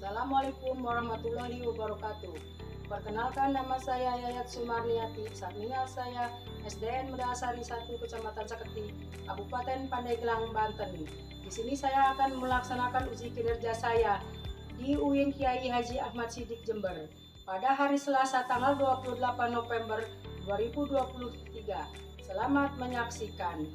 Assalamualaikum warahmatullahi wabarakatuh. Perkenalkan, nama saya Yayat Sumarniati. Sampingan saya SDN Mendasari 1 Kecamatan Saketi, Kabupaten Pandeglang, Banten. Di sini saya akan melaksanakan uji kinerja saya di UIN Kiai Haji Ahmad Siddiq Jember pada hari Selasa tanggal 28 November 2023. Selamat menyaksikan.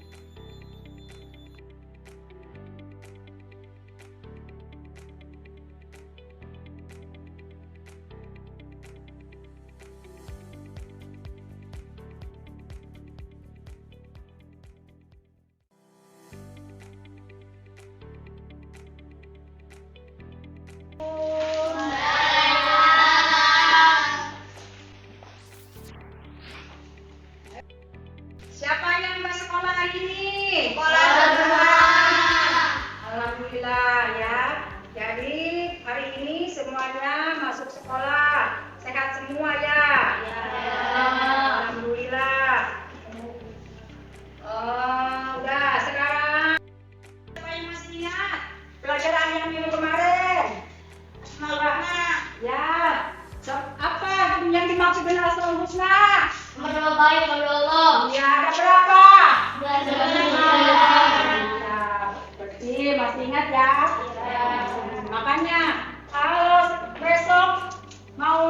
Siapa yang ke sekolah hari ini? Sekolah semua. Alhamdulillah ya. Jadi hari ini semuanya masuk sekolah. Sehat semua ya? Ya. Alhamdulillah. Udah sekarang. Siapa yang masih ingat pelajaran yang minggu kemarin? Semangatnya. Ya. Apa yang dimaksud dengan asmaul husna? Nama baik kepada Allah. Ya, ada berapa? Ya. Berarti masih ingat ya? Makanya kalau besok mau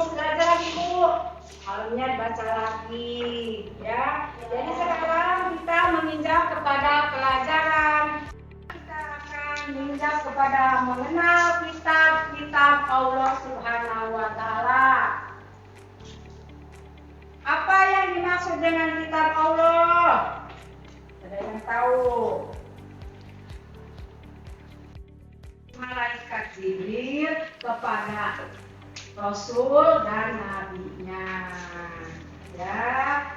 belajar lagi Bu, malamnya baca lagi ya. Jadi sekarang kita menginjak kepada pelajaran. Kita akan menginjak kepada mengenal kitab-kitab Allah Subhanahu wa Ta'ala. Apa yang dimaksud dengan kitab Allah? Ada yang tahu? Malaikat Jibril kepada Rasul dan Nabi-Nya. Ya.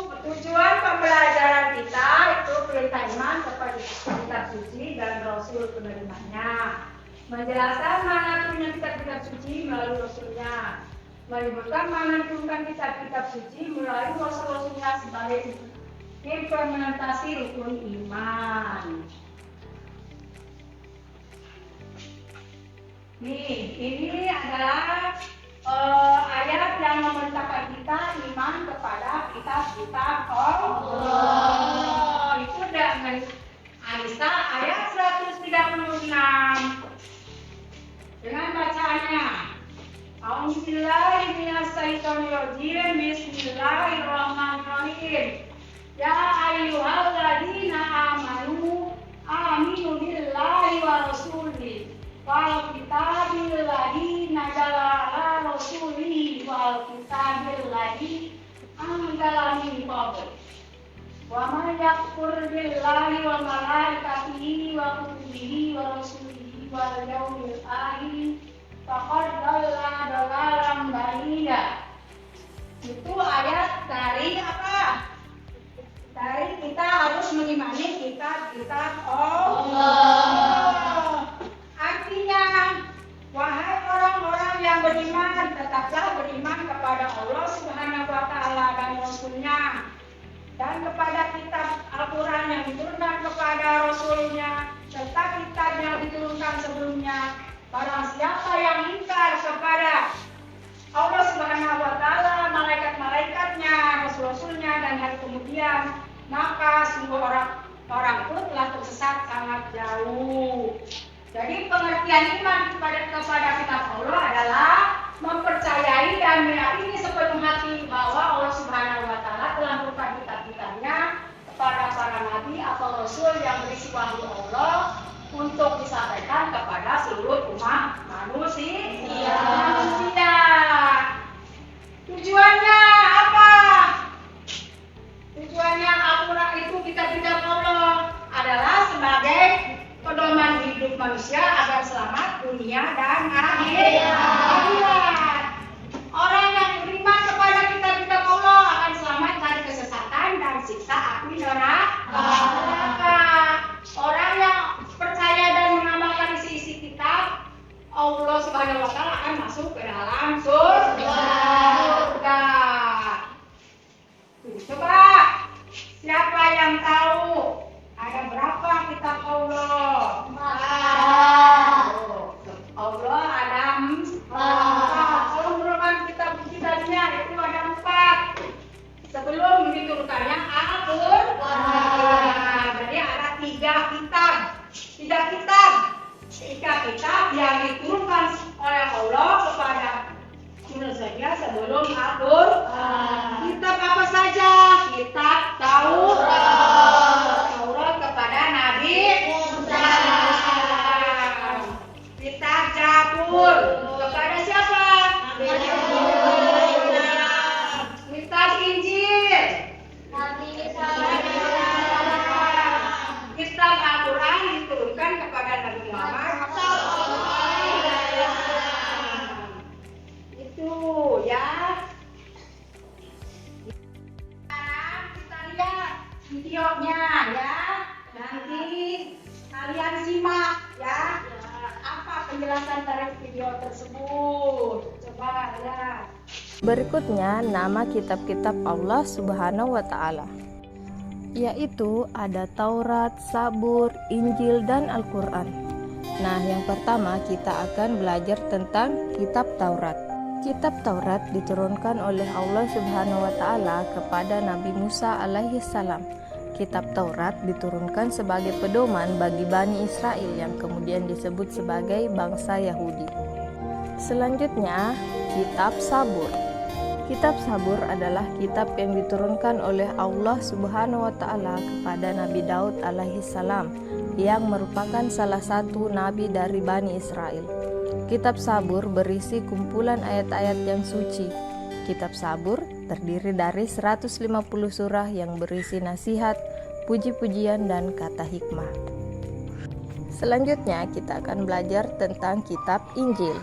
Tujuan pembelajaran kita itu perintah iman kepada kitab suci dan Rasul penerimanya. Menjelaskan mana turunnya kitab-kitab suci melalui Rasulnya. Menyebutkan mana turunkan kitab-kitab suci melalui Rasul-Rasulnya sebagai implementasi rukun iman. Nih, ini adalah ayat yang memerintahkan kita iman kepada kitab-kitab Allah. Itu dengan Anisa ayat 136 dengan bacaannya. A'udzubillahi minasyaitonirrajim. Bismillahirrahmanirrahim. Ya ayyuhalladzina amanu aminu billahi wa rasulihi wal kitabil ladzi nazala ala rasulihi wal kitabil ladzi anzala min qabl. Wa man yakfur billahi wa malaikatihi wa kutubihi wa rasulihi wal yawmil akhir faqad dhalla dhalalan ba'ida. Itu ayat dari apa? Dari kita harus mengimani kitab-kitab Allah. Artinya, wahai orang-orang yang beriman, tetaplah beriman kepada Allah Subhanahu wa Ta'ala dan Rasul-Nya, dan kepada kitab Al-Quran yang diturunkan kepada Rasul-Nya, serta kitab yang diturunkan sebelumnya. Barang siapa yang ingkar kepada Allah Subhanahu wa Ta'ala, malaikat-malaikatnya, Rasul-Rasulnya, dan hari kemudian, maka sungguh orang itu telah tersesat sangat jauh. Jadi pengertian iman kepada kitab Allah adalah mempercayai dan meyakini sepenuh hati bahwa Allah Subhanahu wa Ta'ala telah memberikan kitab-kitabnya kepada para nabi atau rasul yang berisi wahyu Allah untuk disampaikan kepada seluruh umat manusia. Tujuannya apa? Tujuannya Al-Quran itu kitab-kitab Allah adalah sebagai pedoman hidup manusia agar selamat dunia dan akhirat. Orang yang beriman kepada kitab-kitab Allah akan selamat dari kesesatan dan siksa api neraka. Orang yang percaya dan mengamalkan isi-isi kitab Allah Subhanahu wa Ta'ala akan masuk ke dalam surga. Coba siapa yang tahu ada berapa kitab Allah? tiga kitab yang diturunkan oleh Allah kepada manusia sebelum Al-Qur'an. Kitab apa saja? Kitab Taurat kepada Nabi Musa. Kitab Zabur kepada siapa? Kitab Injil. Kitab Al-Quran diturunkan kepada Nabi Muhammad. Itu ya. Sekarang kita lihat videonya ya. Nanti kalian simak ya. Apa penjelasan dari video tersebut? Coba lihat. Berikutnya nama kitab-kitab Allah Subhanahu wa Ta'ala, yaitu ada Taurat, Zabur, Injil, dan Al-Quran. Nah, yang pertama kita akan belajar tentang kitab Taurat. Kitab Taurat diturunkan oleh Allah Subhanahu wa Ta'ala kepada Nabi Musa alaihi salam. Kitab Taurat diturunkan sebagai pedoman bagi Bani Israel yang kemudian disebut sebagai bangsa Yahudi. Selanjutnya, kitab Zabur. Kitab Zabur adalah kitab yang diturunkan oleh Allah Subhanahu wa Ta'ala kepada Nabi Daud alaihi salam, yang merupakan salah satu nabi dari Bani Israel. Kitab Zabur berisi kumpulan ayat-ayat yang suci. Kitab Zabur terdiri dari 150 surah yang berisi nasihat, puji-pujian, dan kata hikmah. Selanjutnya kita akan belajar tentang kitab Injil.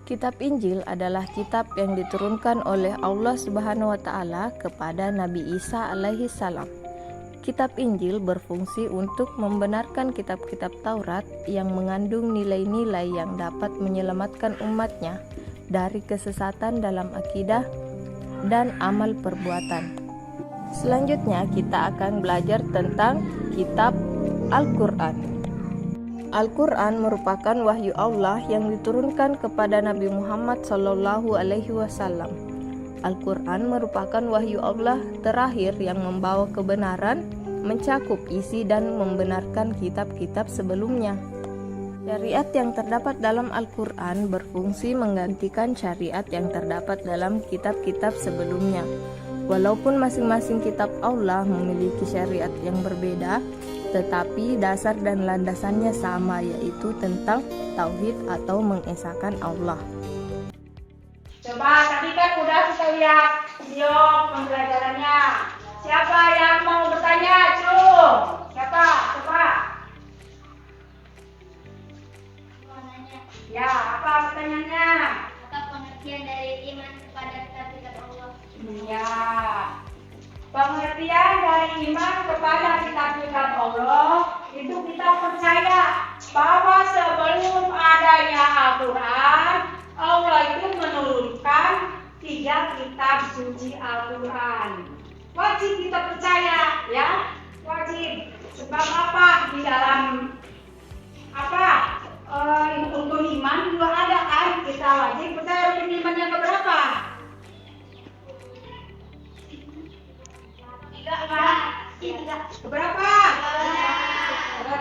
Kitab Injil adalah kitab yang diturunkan oleh Allah Subhanahu wa Ta'ala kepada Nabi Isa alaihi salam. Kitab Injil berfungsi untuk membenarkan kitab-kitab Taurat yang mengandung nilai-nilai yang dapat menyelamatkan umatnya dari kesesatan dalam akidah dan amal perbuatan. Selanjutnya kita akan belajar tentang kitab Al-Quran. Al-Quran merupakan wahyu Allah yang diturunkan kepada Nabi Muhammad SAW. Al-Quran merupakan wahyu Allah terakhir yang membawa kebenaran, mencakup isi dan membenarkan kitab-kitab sebelumnya. Syariat yang terdapat dalam Al-Quran berfungsi menggantikan syariat yang terdapat dalam kitab-kitab sebelumnya. Walaupun masing-masing kitab Allah memiliki syariat yang berbeda, tetapi dasar dan landasannya sama, yaitu tentang tauhid atau mengesahkan Allah. Coba tadi kan udah kita lihat video pembelajarannya. Siapa yang mau bertanya? Siapa? Coba. Ya, apa pertanyaannya? Apa pengertian dari iman kepada kitab-kitab Allah? Ya. Pengertian dari iman kepada kitab-kitab Allah itu kita percaya bahwa sebelum adanya Al-Quran, Allah itu menurunkan 3 kitab suci Al-Quran. Wajib kita percaya ya, wajib. Sebab apa? Di dalam untuk iman juga ada kan, kita wajib percaya rukun iman yang keberapa? 3. Keberapa?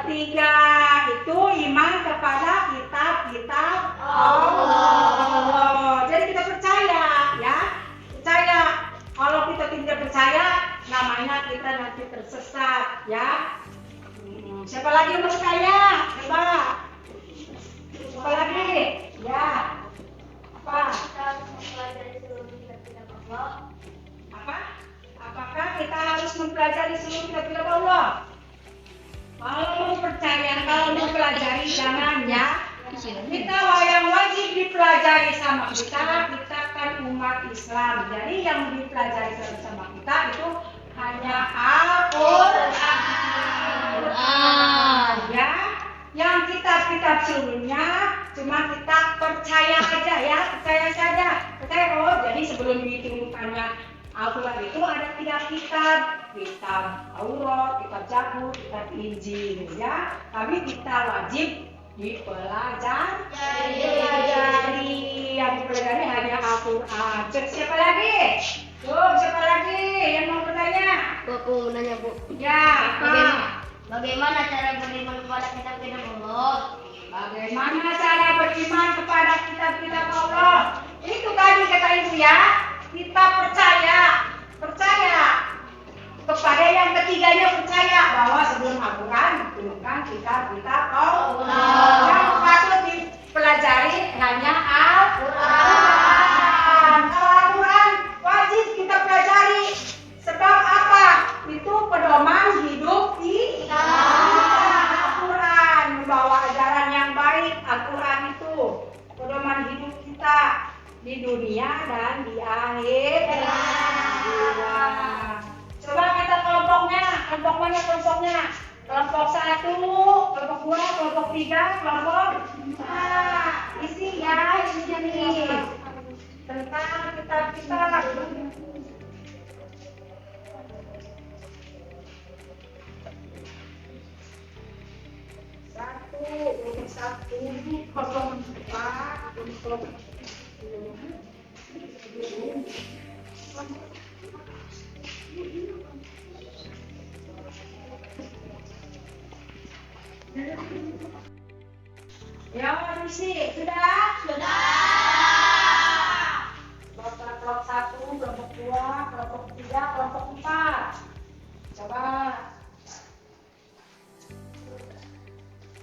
3. Itu iman kepada kitab-kitab Allah. Jadi kita percaya ya. Percaya. Kalau kita tidak percaya, namanya kita nanti tersesat ya. Siapa lagi yang percaya? Coba. Siapa lagi? Ya. Apa? Kita harus mempelajari seluruh kitab-kitab Allah. Apa? Apakah kita harus mempelajari seluruh kitab-kitab Allah? Kalau percaya, kalau mempelajari jangan ya. Kita yang wajib dipelajari sama kita kan umat Islam. Jadi yang dipelajari sama kita itu hanya Al-Quran. Ya. Yang kitab-kitab sebelumnya cuma kita percaya aja ya, percaya saja. Percaya jadi sebelum diturunkannya Al-Quran itu ada 3 kitab, kitab Taurat, kitab Zabur, kitab Injil ya. Tapi kita wajib dipelajari. Yang dipelajari hanya Al-Quran. Siapa lagi? Siapa lagi yang mau bertanya? Bu, mau nanya Bu. Ya, apa? Bagaimana cara beriman kepada kitab-kitab Allah? Bagaimana cara beriman kepada kitab-kitab Allah? Itu tadi kata ibu ya, kita percaya kepada yang ketiganya, percaya bahwa sebelum Al-Quran diturunkan kitab-kitab Allah. Yang patut dipelajari hanya Al-Quran. Kalau Al-Quran wajib kita pelajari. Sebab apa? Itu pedoman hidup kita. Al-Quran membawa ajaran yang baik. Al-Quran itu pedoman hidup kita di dunia dan di akhirat. Coba kata kelompoknya. Kelompok 1, kelompok 2, kelompok 3, kelompok 4. Isinya nih tentang kitab-kitab. Satu, kelompok 4, kelompok ya, isi sudah. Kelompok 1, kelompok 2, kelompok 3, kelompok 4. Coba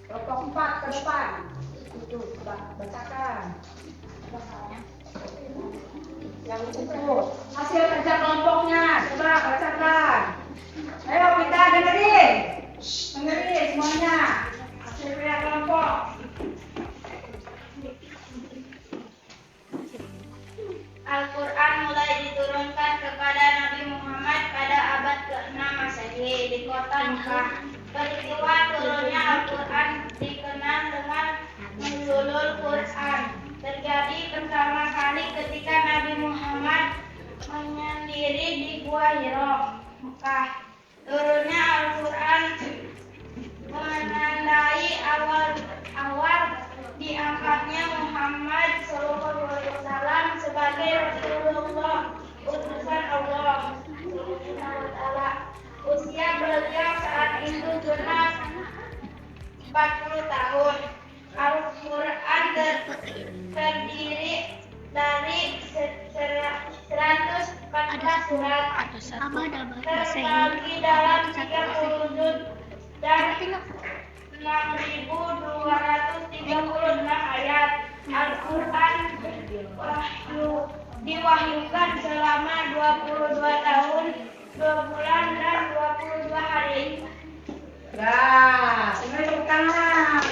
kelompok 4 ke depan. Itu coba bacakan. Yang itu hasil kerja kelompoknya, coba bacakan. Ayo kita dengerin semuanya hasil kerja kelompok. Al-Quran mulai diturunkan kepada Nabi Muhammad pada abad ke-6 Masehi di kota Mekah. Peristiwa turunnya Al-Quran dikenal dengan Nuzulul Quran. Terjadi pertama kali ketika Nabi Muhammad menyendiri di Gua Hira, Mekah. Turunnya Al-Quran menandai awal diangkatnya Muhammad SAW sebagai Rasulullah, utusan Allah SWT. Usia beliau saat itu genap 40 tahun. Al-Quran terdiri dari 114 surat, terbagi dalam 30 juz dan 6.236 ayat. Al-Quran diwahyukan selama 22 tahun, 2 bulan dan 22 hari. Nah, semuanya tepuk tangan.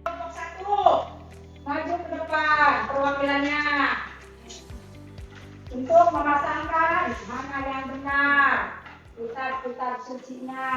Kelompok 1 maju ke depan perwakilannya untuk memasangkan mana yang benar kitab-kitab sucinya.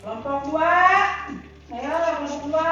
Kelompok 2, ayo kelompok 2.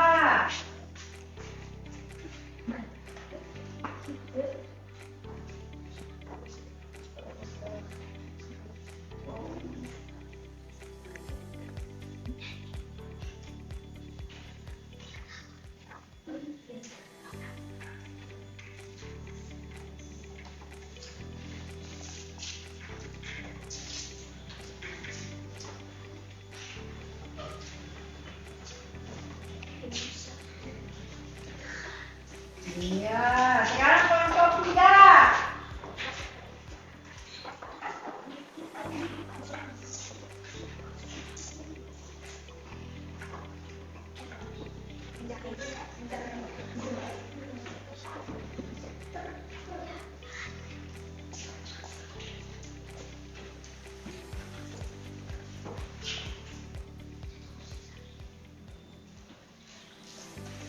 Iya, sekarang kelompok 3.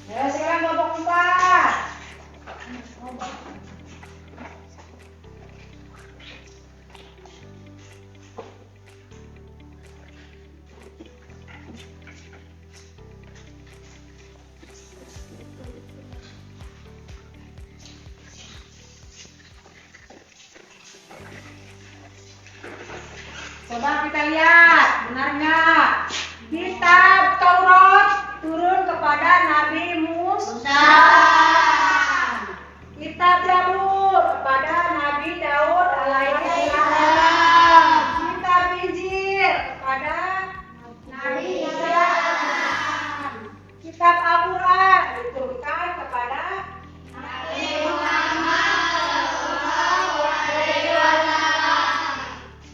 Ya, sekarang kelompok 4. kita lihat, benar nggak? Kitab Taurat turun kepada Nabi Musa. Kitab Zabur kepada Nabi Daud alaihissalam. Kitab Injil kepada Nabi Isa. Kitab Al-Quran diturunkan kepada Nabi Muhammad.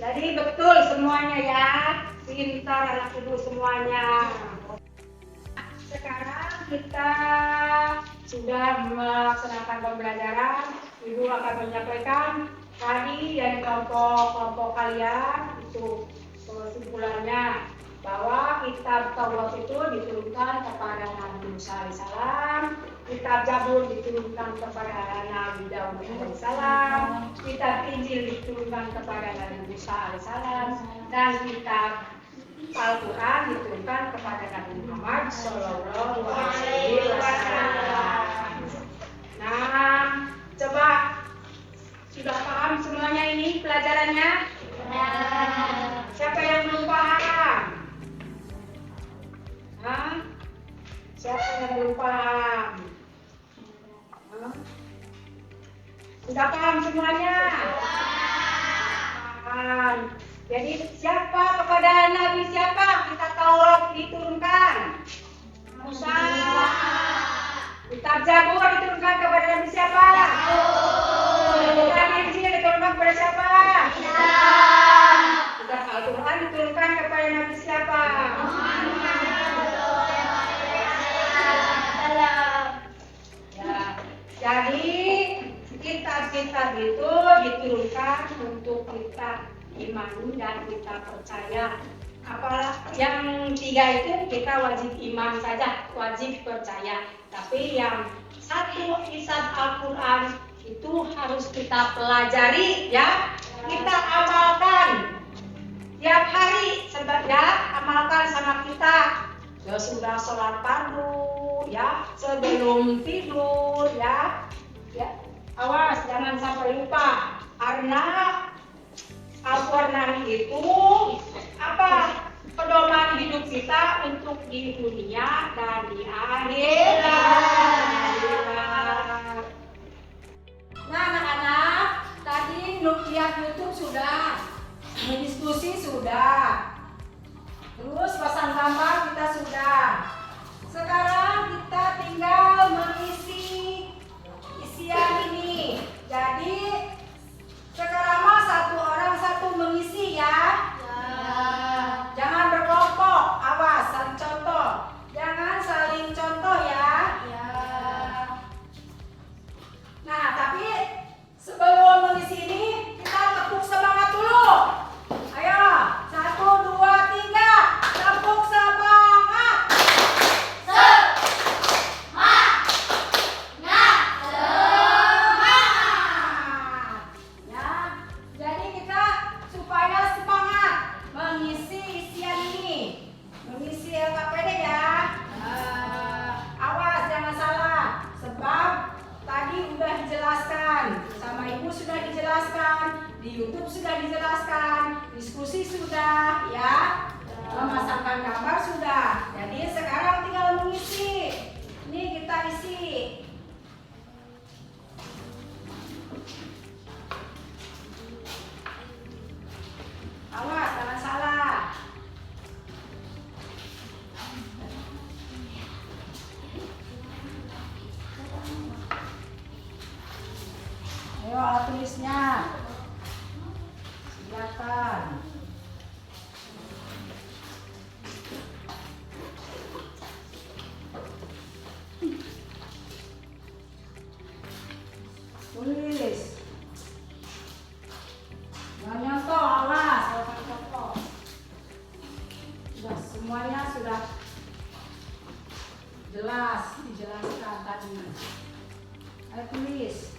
Jadi betul semuanya ya, pintar anak ibu semuanya. Sekarang kita sudah melaksanakan pembelajaran. Ibu akan menyampaikan tadi dari kelompok kalian itu kesimpulannya bahwa kitab Taurat itu diturunkan kepada Nabi Musa alaihissalam, kitab Zabur diturunkan kepada Nabi Daud alaihissalam, kitab Injil diturunkan kepada Nabi Musa alaihissalam, dan kitab Al-Quran diturunkan kepada Nabi Muhammad Sallallahu Alaihi Wasallam. Nah, coba sudah paham semuanya ini pelajarannya? Siapa yang belum paham? Hah? Siapa yang belum paham? Hah? Sudah paham semuanya? Paham. Jadi siapa kepada Nabi siapa kita Taurat diturunkan? Musa. Kitab Zabur diturunkan kepada Nabi siapa? Kitab Injil diturunkan kepada siapa? Kitab Al-Quran diturunkan kepada Nabi siapa? Ya, jadi kitab-kitab itu diturunkan untuk kita imani dan kita percaya. Apalah yang 3 itu kita wajib iman saja, wajib percaya. Tapi yang 1 kitab Al-Quran itu harus kita pelajari ya, kita amalkan tiap hari ya, amalkan sama kita. Sudah sholat fardu ya, sebelum tidur ya. Awas jangan sampai lupa, karena Al-Quran itu apa? Pedoman hidup kita untuk di dunia dan di akhirat. Nah anak-anak, tadi lihat YouTube sudah, diskusi sudah, terus pasang gambar kita sudah. Sekarang kita tinggal mengisi isian ini. Jadi sekarang mah 1 orang 1 mengisi ya. Jangan berkelompok, awas saling contoh. Jangan saling contoh ya. Nah, tapi sebelum mengisi ini kita tepuk semangat dulu. Ayo, 1, 2, 3, tepuk semangat. Di YouTube sudah dijelaskan, diskusi sudah ya, memasangkan gambar sudah. Jadi sekarang tinggal mengisi. Ini kita isi. Awas jangan salah. Ayo alat tulisnya. Silakan. Tulis. Jangan nyontoh, awas kalau nyontoh. Sudah semuanya sudah jelas dijelaskan tadi. Ayo tulis.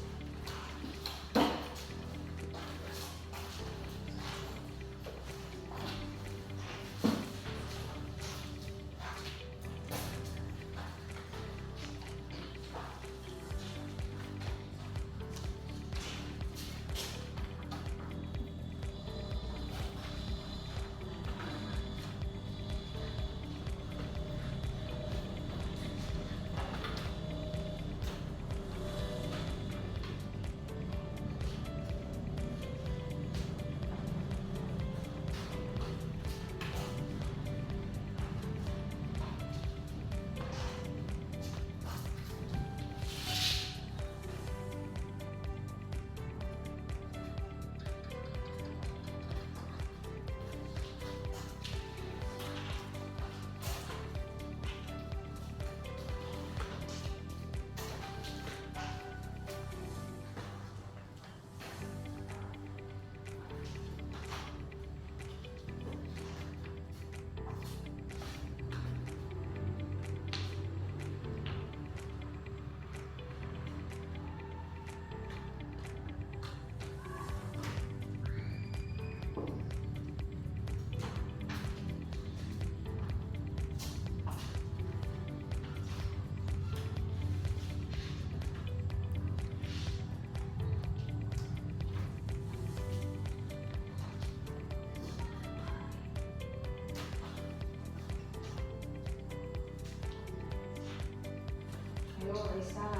Risa,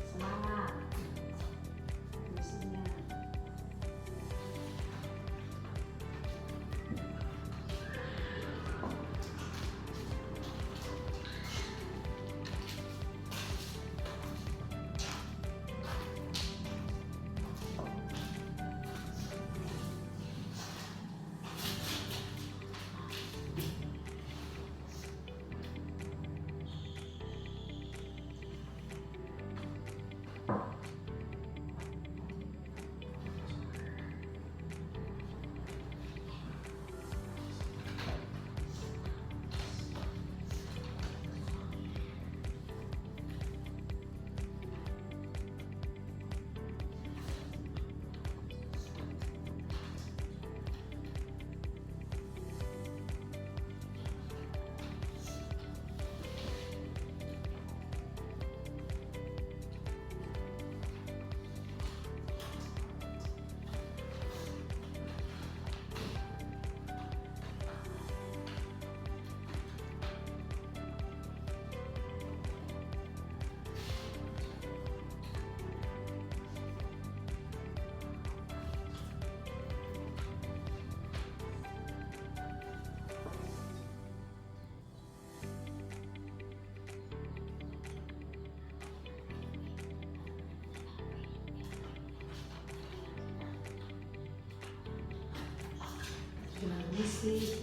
semangat misinya. Misi.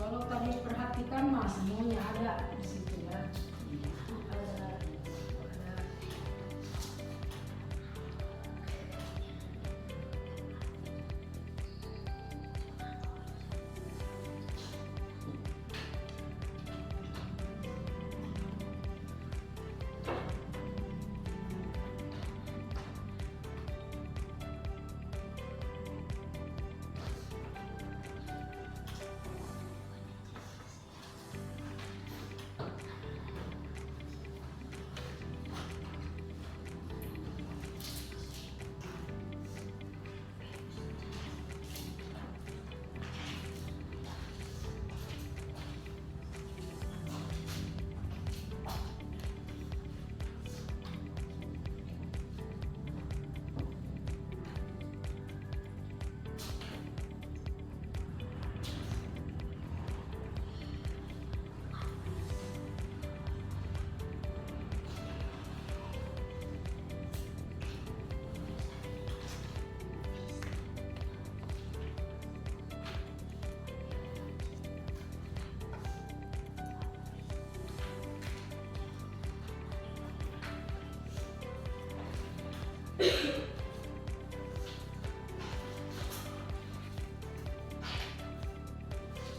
Kalau tadi perhatikan mas, semuanya ada di situ ya. Ada.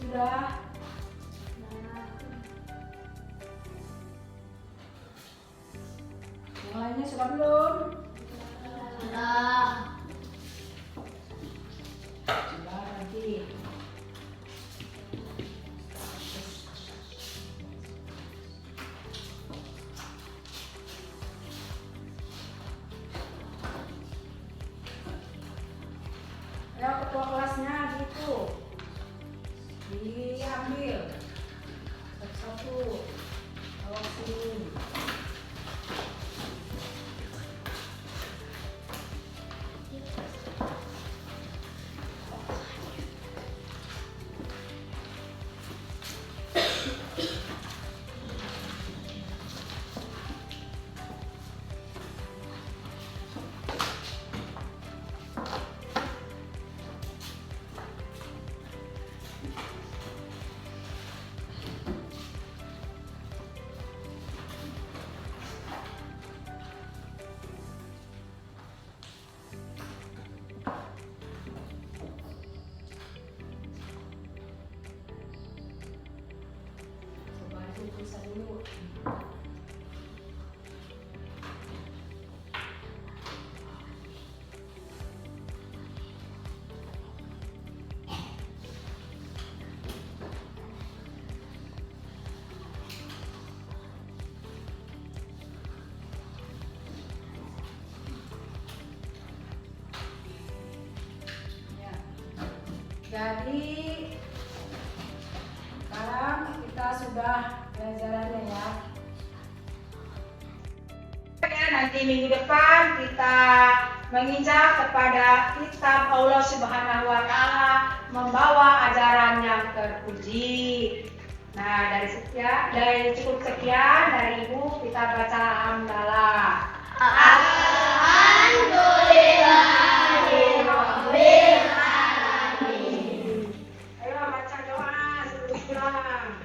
Sudah. Yang lainnya sudah belum? Sudah. Sudah nanti. Ya ketua kelasnya gitu. Diambil satu-satu. Bawa sini. Bisa dulu. Jadi sekarang kita sudah pelajarannya ya. Nanti minggu depan kita menginjak kepada kitab Allah Subhanahu wa Ta'ala, membawa ajaran yang terpuji. Nah, dari cukup sekian dari Ibu, kita baca hamdalah. Alhamdulillahirabbil alamin. Ayo baca doa sebelum pulang.